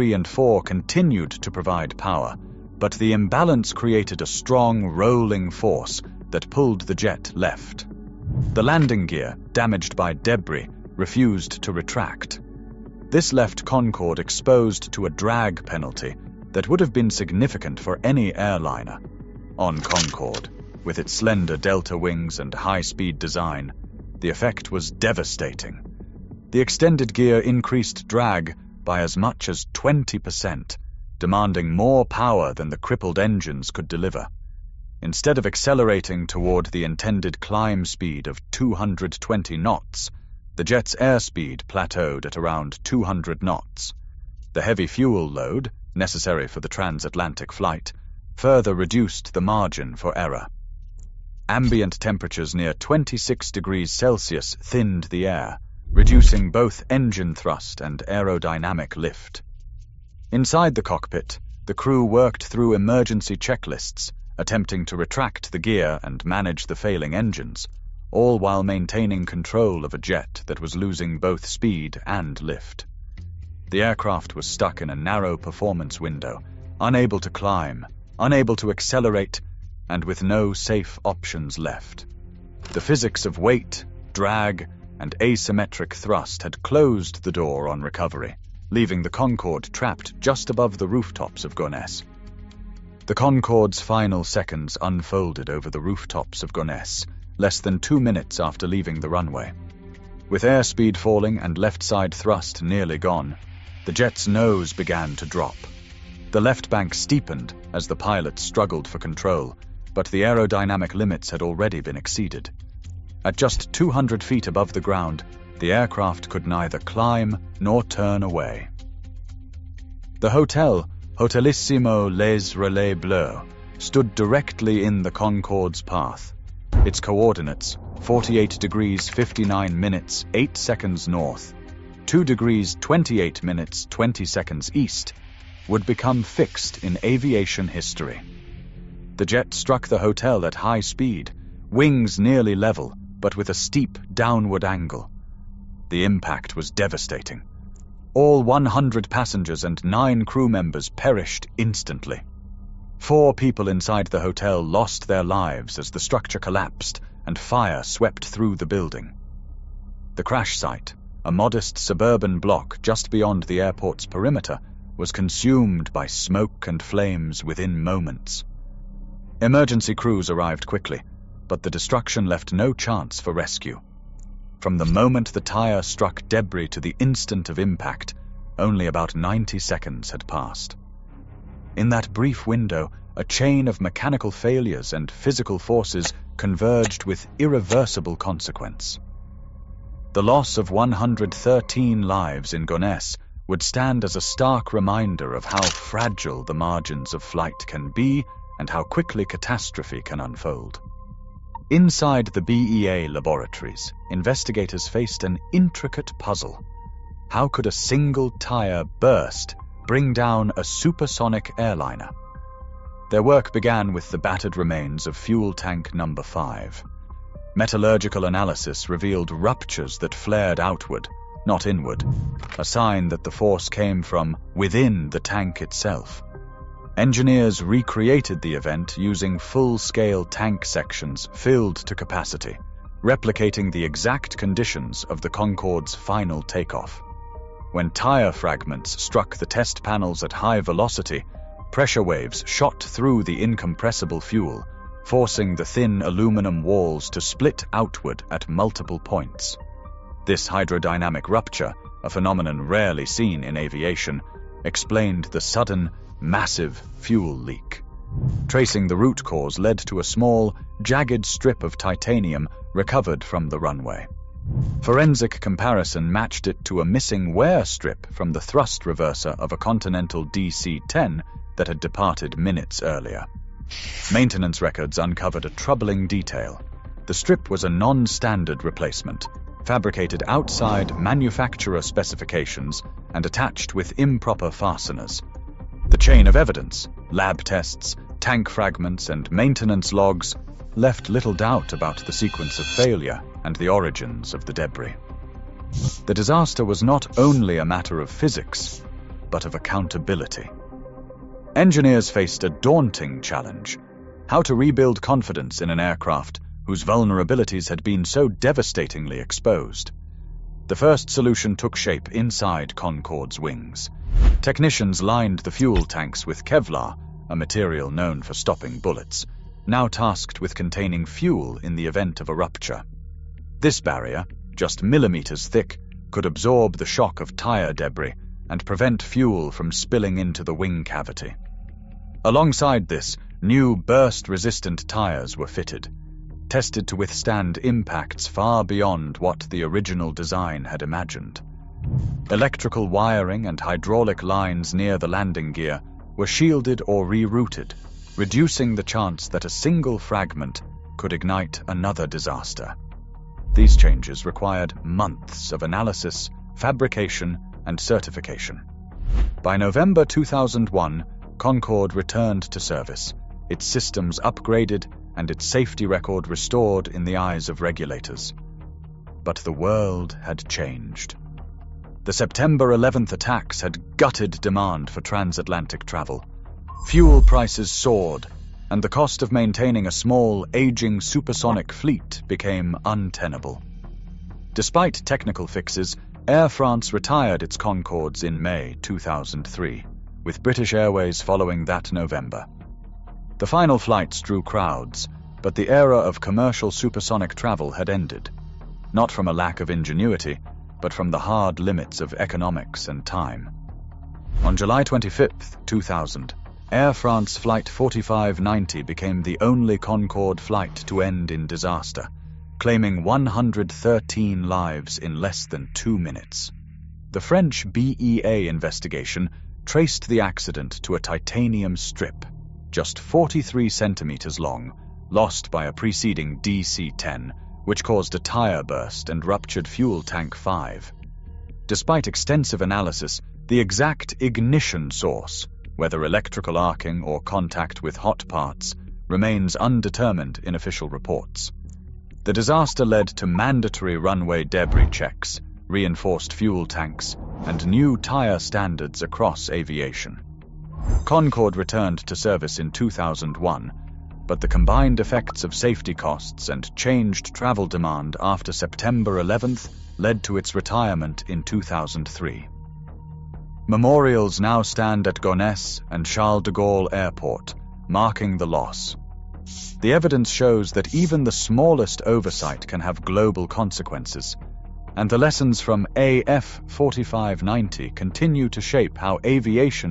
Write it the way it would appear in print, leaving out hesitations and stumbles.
3 and 4 continued to provide power, but the imbalance created a strong, rolling force that pulled the jet left. The landing gear, damaged by debris, refused to retract. This left Concorde exposed to a drag penalty that would have been significant for any airliner. On Concorde, with its slender delta wings and high-speed design, the effect was devastating. The extended gear increased drag by as much as 20%, demanding more power than the crippled engines could deliver. Instead of accelerating toward the intended climb speed of 220 knots, the jet's airspeed plateaued at around 200 knots. The heavy fuel load, necessary for the transatlantic flight, further reduced the margin for error. Ambient temperatures near 26 degrees Celsius thinned the air, reducing both engine thrust and aerodynamic lift. Inside the cockpit, the crew worked through emergency checklists, attempting to retract the gear and manage the failing engines, all while maintaining control of a jet that was losing both speed and lift. The aircraft was stuck in a narrow performance window, unable to climb, unable to accelerate, and with no safe options left. The physics of weight, drag, and asymmetric thrust had closed the door on recovery, leaving the Concorde trapped just above the rooftops of Gonesse. The Concorde's final seconds unfolded over the rooftops of Gonesse, less than 2 minutes after leaving the runway. With airspeed falling and left side thrust nearly gone, the jet's nose began to drop. The left bank steepened as the pilot struggled for control, but the aerodynamic limits had already been exceeded. At just 200 feet above the ground, the aircraft could neither climb nor turn away. The hotel, Hotelissimo Les Relais Bleus, stood directly in the Concorde's path. Its coordinates, 48 degrees 59 minutes 8 seconds north, 2 degrees 28 minutes 20 seconds east, would become fixed in aviation history. The jet struck the hotel at high speed, wings nearly level, but with a steep downward angle. The impact was devastating. All 100 passengers and 9 crew members perished instantly. 4 people inside the hotel lost their lives as the structure collapsed and fire swept through the building. The crash site, a modest suburban block just beyond the airport's perimeter, was consumed by smoke and flames within moments. Emergency crews arrived quickly, but the destruction left no chance for rescue. From the moment the tire struck debris to the instant of impact, only about 90 seconds had passed. In that brief window, a chain of mechanical failures and physical forces converged with irreversible consequence. The loss of 113 lives in Gonesse would stand as a stark reminder of how fragile the margins of flight can be and how quickly catastrophe can unfold. Inside the BEA laboratories, investigators faced an intricate puzzle. How could a single tire burst bring down a supersonic airliner? Their work began with the battered remains of fuel tank number 5. Metallurgical analysis revealed ruptures that flared outward, not inward, a sign that the force came from within the tank itself. Engineers recreated the event using full-scale tank sections filled to capacity, replicating the exact conditions of the Concorde's final takeoff. When tire fragments struck the test panels at high velocity, pressure waves shot through the incompressible fuel, forcing the thin aluminum walls to split outward at multiple points. This hydrodynamic rupture, a phenomenon rarely seen in aviation, explained the sudden, massive fuel leak. Tracing the root cause led to a small, jagged strip of titanium recovered from the runway. Forensic comparison matched it to a missing wear strip from the thrust reverser of a Continental DC-10 that had departed minutes earlier. Maintenance records uncovered a troubling detail. The strip was a non-standard replacement, fabricated outside manufacturer specifications and attached with improper fasteners. The chain of evidence, lab tests, tank fragments, and maintenance logs left little doubt about the sequence of failure and the origins of the debris. The disaster was not only a matter of physics. but of accountability. Engineers faced a daunting challenge: how to rebuild confidence in an aircraft whose vulnerabilities had been so devastatingly exposed. The first solution took shape inside Concorde's wings. Technicians lined the fuel tanks with Kevlar, a material known for stopping bullets, now tasked with containing fuel in the event of a rupture. This barrier, just millimeters thick, could absorb the shock of tire debris and prevent fuel from spilling into the wing cavity. Alongside this, new burst-resistant tires were fitted, tested to withstand impacts far beyond what the original design had imagined. Electrical wiring and hydraulic lines near the landing gear were shielded or rerouted, reducing the chance that a single fragment could ignite another disaster. These changes required months of analysis, fabrication, and certification. By November 2001, Concorde returned to service, its systems upgraded and its safety record restored in the eyes of regulators. But the world had changed. The September 11th attacks had gutted demand for transatlantic travel. Fuel prices soared, and the cost of maintaining a small, aging supersonic fleet became untenable. Despite technical fixes, Air France retired its Concordes in May 2003, with British Airways following that November. The final flights drew crowds, but the era of commercial supersonic travel had ended, not from a lack of ingenuity, but from the hard limits of economics and time. On July 25, 2000, Air France Flight 4590 became the only Concorde flight to end in disaster, claiming 113 lives in less than 2 minutes. The French BEA investigation traced the accident to a titanium strip, just 43 centimeters long, lost by a preceding DC-10, which caused a tire burst and ruptured fuel tank 5. Despite extensive analysis, the exact ignition source, whether electrical arcing or contact with hot parts, remains undetermined in official reports. The disaster led to mandatory runway debris checks, reinforced fuel tanks, and new tire standards across aviation. Concorde returned to service in 2001, but the combined effects of safety costs and changed travel demand after September 11th led to its retirement in 2003. Memorials now stand at Gonesse and Charles de Gaulle Airport, marking the loss. The evidence shows that even the smallest oversight can have global consequences, and the lessons from AF 4590 continue to shape how aviation